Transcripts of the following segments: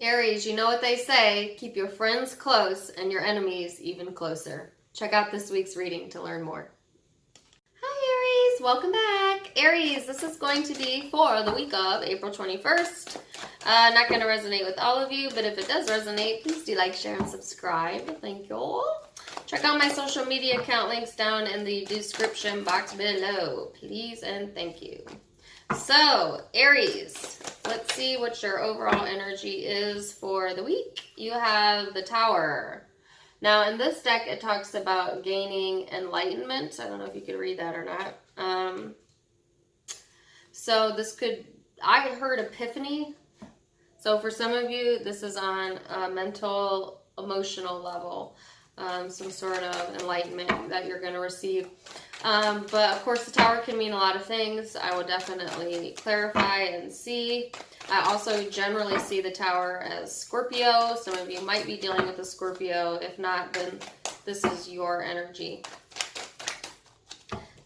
Aries, you know what they say, keep your friends close and your enemies even closer. Check out this week's reading to learn more. Hi Aries, welcome back. Aries, this is going to be for the week of April 21st. Not going to resonate with all of you, but if it does resonate, please do like, share, and subscribe. Thank you all. Check out my social media account links down in the description box below. Please and thank you. So, Aries, let's see what your overall energy is for the week. You have the Tower. Now, in this deck, it talks about gaining enlightenment. I don't know if you could read that or not. So this could, I heard epiphany. So for some of you, this is on a mental, emotional level. Some sort of enlightenment that you're going to receive. But of course the Tower can mean a lot of things. I will definitely clarify and see. I also generally see the Tower as Scorpio. Some of you might be dealing with a Scorpio. If not, then this is your energy.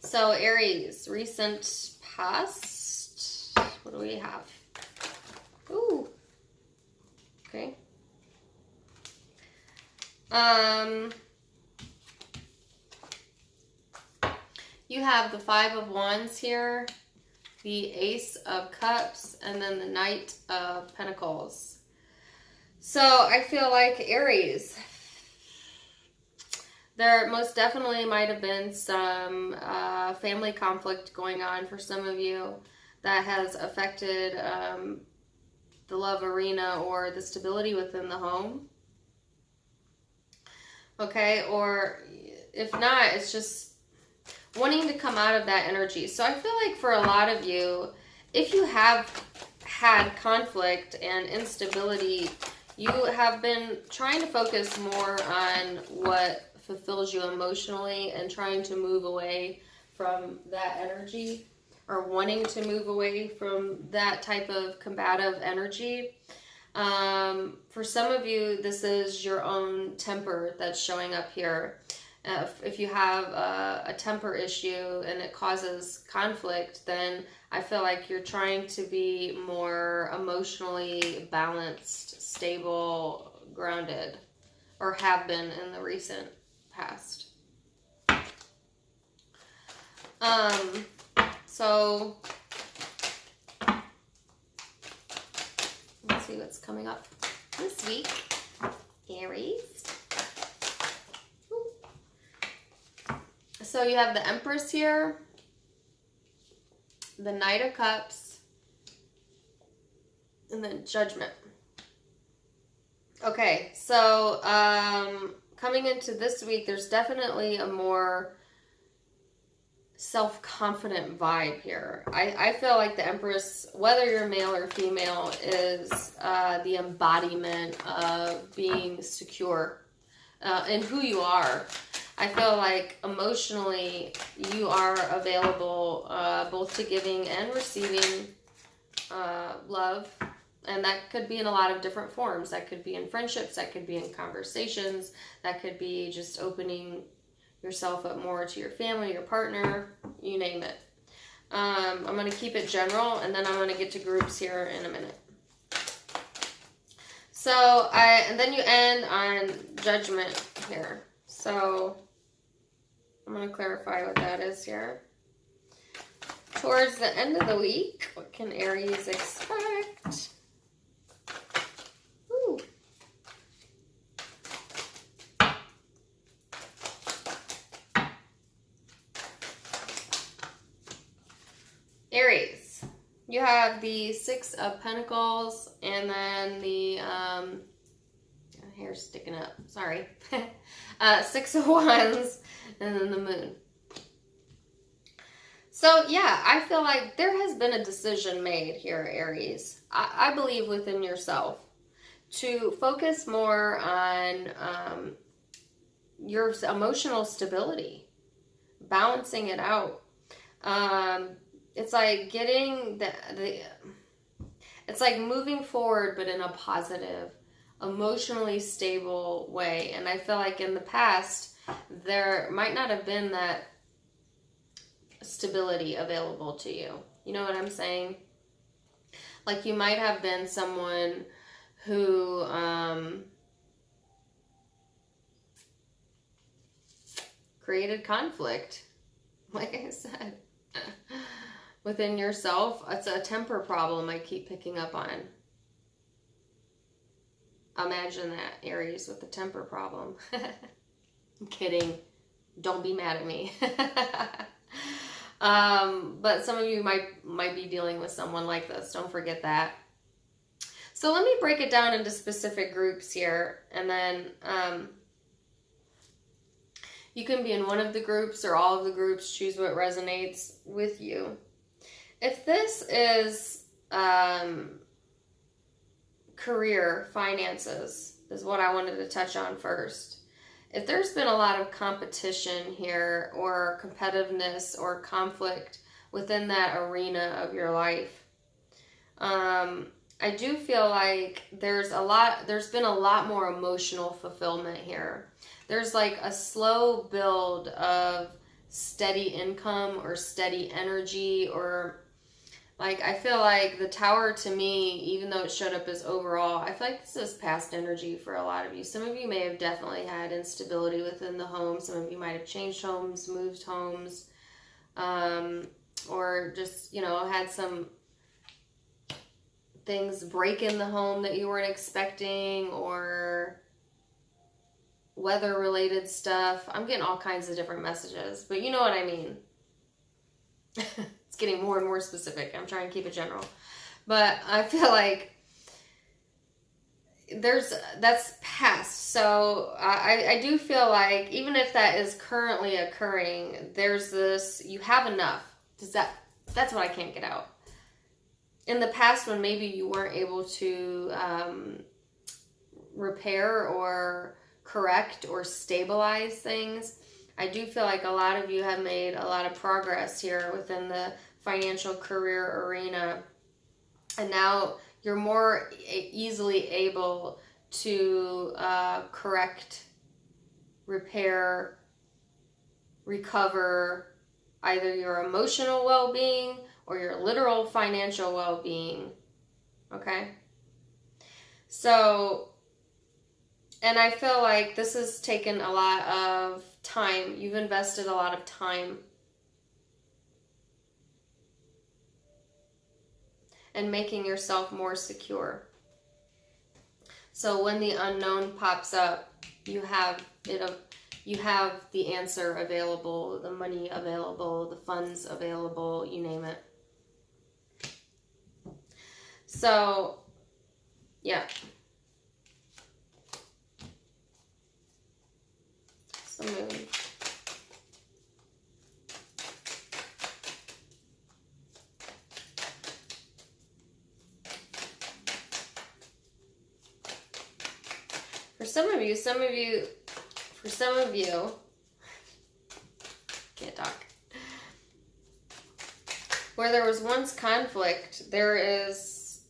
So Aries, recent past. What do we have? Ooh. Okay. You have the Five of Wands here, the Ace of Cups, and then the Knight of Pentacles. So I feel like Aries, there most definitely might have been some family conflict going on for some of you that has affected the love arena or the stability within the home. Okay, or if not, it's just wanting to come out of that energy. So I feel like for a lot of you, if you have had conflict and instability, you have been trying to focus more on what fulfills you emotionally and trying to move away from that energy, or wanting to move away from that type of combative energy. For some of you, this is your own temper that's showing up here. If you have a temper issue and it causes conflict, then I feel like you're trying to be more emotionally balanced, stable, grounded, or have been in the recent past. So let's see what's coming up this week, Aries. So you have the Empress here, the Knight of Cups, and then Judgment. Okay, so coming into this week, there's definitely a more self-confident vibe here. I feel like the Empress, whether you're male or female, is the embodiment of being secure in who you are. I feel like emotionally you are available both to giving and receiving love. And that could be in a lot of different forms. That could be in friendships, that could be in conversations, that could be just opening yourself up more to your family, your partner, you name it. I'm going to keep it general, and then I'm going to get to groups here in a minute. So, and then you end on Judgment here. So I'm going to clarify what that is here. Towards the end of the week, what can Aries expect? Ooh. Aries, you have the Six of Pentacles, and then the hair's sticking up, sorry. Six of Wands, and then the Moon. So yeah, I feel like there has been a decision made here, Aries. I believe within yourself to focus more on your emotional stability, balancing it out. It's like getting it's like moving forward, but in a positive, emotionally stable way. And I feel like in the past, there might not have been that stability available to you. You know what I'm saying? Like you might have been someone who created conflict, like I said, within yourself. It's a temper problem I keep picking up on. Imagine that, Aries, with the temper problem. I'm kidding. Don't be mad at me. But some of you might be dealing with someone like this. Don't forget that. So let me break it down into specific groups here, and then you can be in one of the groups or all of the groups. Choose what resonates with you. If this is career, finances, is what I wanted to touch on first. If there's been a lot of competition here, or competitiveness or conflict within that arena of your life, I do feel like there's been a lot more emotional fulfillment here. There's like a slow build of steady income or steady energy, or like, I feel like the Tower to me, even though it showed up as overall, I feel like this is past energy for a lot of you. Some of you may have definitely had instability within the home. Some of you might have changed homes, moved homes, or just, had some things break in the home that you weren't expecting, or weather-related stuff. I'm getting all kinds of different messages, but you know what I mean. It's getting more and more specific. I'm trying to keep it general. But I feel like that's past. So I do feel like even if that is currently occurring, there's this, you have enough. That's what I can't get out. In the past, when maybe you weren't able to repair or correct or stabilize things, I do feel like a lot of you have made a lot of progress here within the financial career arena. And now you're more easily able to correct, repair, recover either your emotional well-being or your literal financial well-being. Okay? So, and I feel like this has taken a lot of time. You've invested a lot of time in making yourself more secure. So when the unknown pops up, you have the answer available, the money available, the funds available, you name it. So, yeah. It's the moon. For some of you, can't talk. Where there was once conflict, there is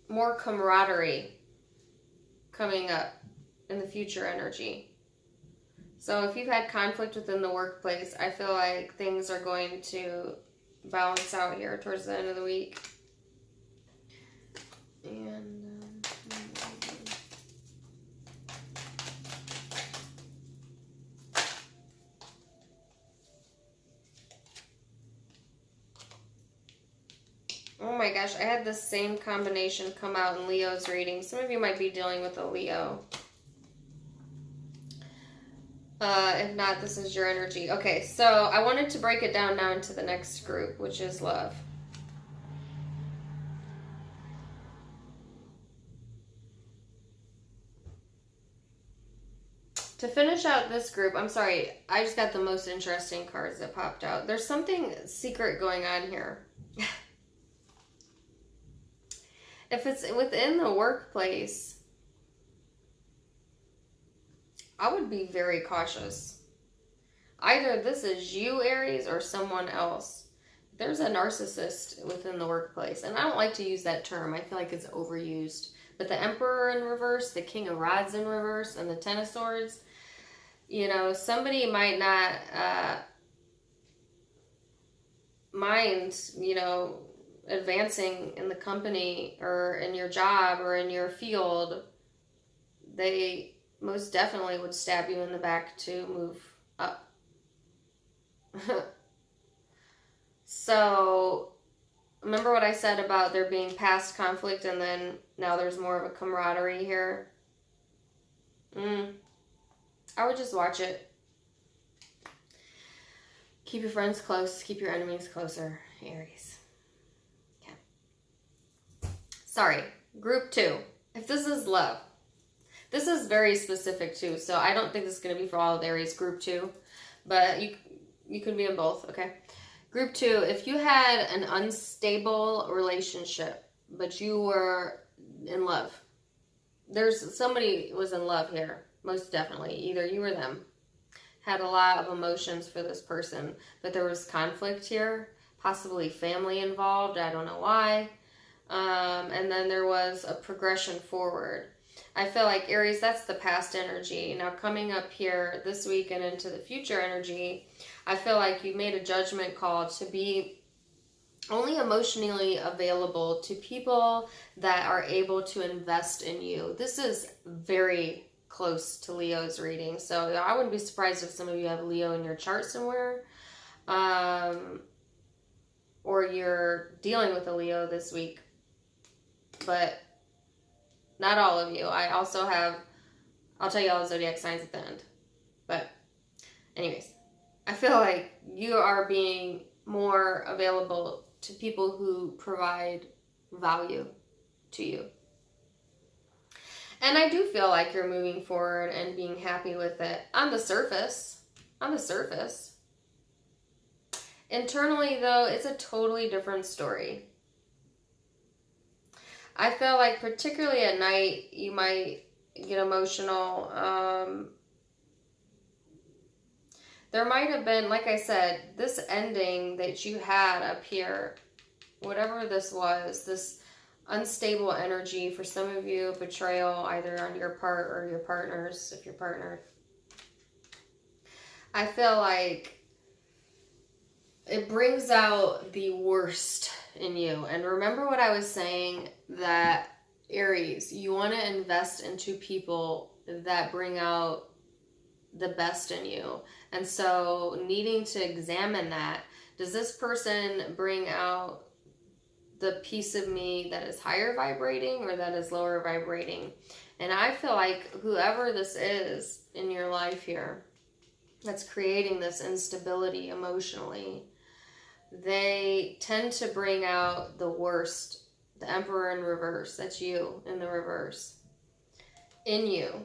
more camaraderie coming up in the future energy. So if you've had conflict within the workplace, I feel like things are going to balance out here towards the end of the week. And oh my gosh, I had the same combination come out in Leo's reading. Some of you might be dealing with a Leo. If not, this is your energy. Okay, so I wanted to break it down now into the next group, which is love. To finish out this group, I'm sorry, I just got the most interesting cards that popped out. There's something secret going on here. If it's within the workplace, I would be very cautious. Either this is you, Aries, or someone else. There's a narcissist within the workplace. And I don't like to use that term. I feel like it's overused. But the Emperor in reverse, the King of Rods in reverse, and the Ten of Swords, somebody might not mind, advancing in the company or in your job or in your field, they most definitely would stab you in the back to move up. So, remember what I said about there being past conflict and then now there's more of a camaraderie here? I would just watch it. Keep your friends close. Keep your enemies closer, Aries. Okay. Sorry. Group 2. If this is love. This is very specific too, so I don't think this is going to be for all of Aries. Group 2. But you could be in both, okay? Group 2. If you had an unstable relationship, but you were in love. Somebody was in love here. Most definitely. Either you or them. Had a lot of emotions for this person, but there was conflict here, possibly family involved, I don't know why, and then there was a progression forward. I feel like, Aries, that's the past energy. Now coming up here this week and into the future energy, I feel like you made a judgment call to be only emotionally available to people that are able to invest in you. This is very close to Leo's reading, so I wouldn't be surprised if some of you have Leo in your chart somewhere, or you're dealing with a Leo this week, but not all of you. I also have, I'll tell you all the zodiac signs at the end, but anyways, I feel like you are being more available to people who provide value to you. And I do feel like you're moving forward and being happy with it on the surface. On the surface. Internally, though, it's a totally different story. I feel like particularly at night, you might get emotional. There might have been, like I said, this ending that you had up here, whatever this was, this unstable energy for some of you, betrayal either on your part or your partner's, if you're partnered. I feel like it brings out the worst in you. And remember what I was saying, that Aries, you want to invest into people that bring out the best in you. And so needing to examine that, does this person bring out the piece of me that is higher vibrating or that is lower vibrating? And I feel like whoever this is in your life here that's creating this instability emotionally, they tend to bring out the worst. The Emperor in reverse, that's you in the reverse, in you.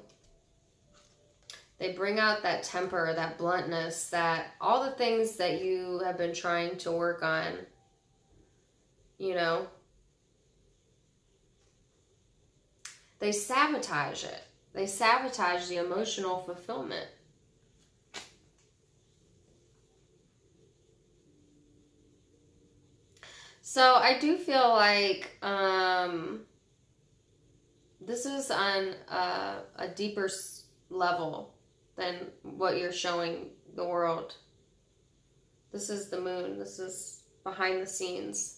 They bring out that temper, that bluntness, that all the things that you have been trying to work on. You know, they sabotage it. They sabotage the emotional fulfillment. So I do feel like this is on a deeper level than what you're showing the world. This is the moon. This is behind the scenes.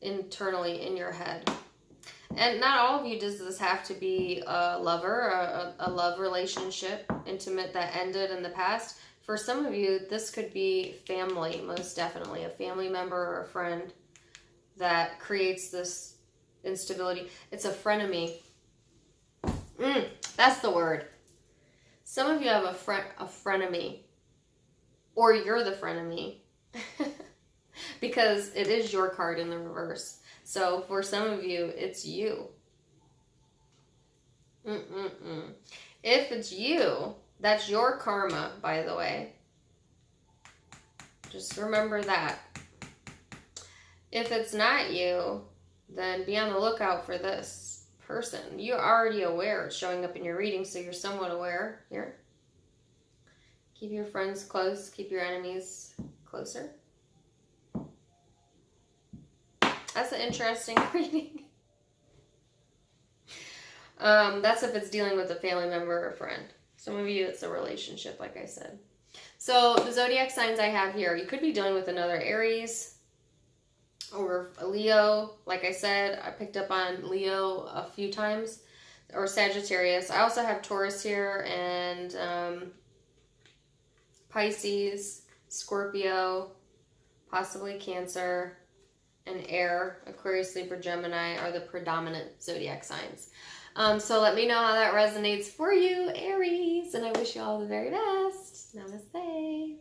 Internally in your head. And not all of you does this have to be a lover, a love relationship, intimate, that ended in the past. For some of you, this could be family, most definitely. A family member or a friend that creates this instability. It's a frenemy. That's the word. Some of you have a frenemy. Or you're the frenemy. Because it is your card in the reverse. So for some of you, it's you. If it's you, that's your karma, by the way. Just remember that. If it's not you, then be on the lookout for this person. You're already aware. It's showing up in your reading, so you're somewhat aware here. Keep your friends close. Keep your enemies closer. That's an interesting reading. That's if it's dealing with a family member or friend. Some of you, it's a relationship, like I said. So the zodiac signs I have here, you could be dealing with another Aries, or Leo. Like I said, I picked up on Leo a few times, or Sagittarius. I also have Taurus here, and Pisces, Scorpio, possibly Cancer, and Air, Aquarius, Libra, Gemini are the predominant zodiac signs. So let me know how that resonates for you, Aries, and I wish you all the very best. Namaste.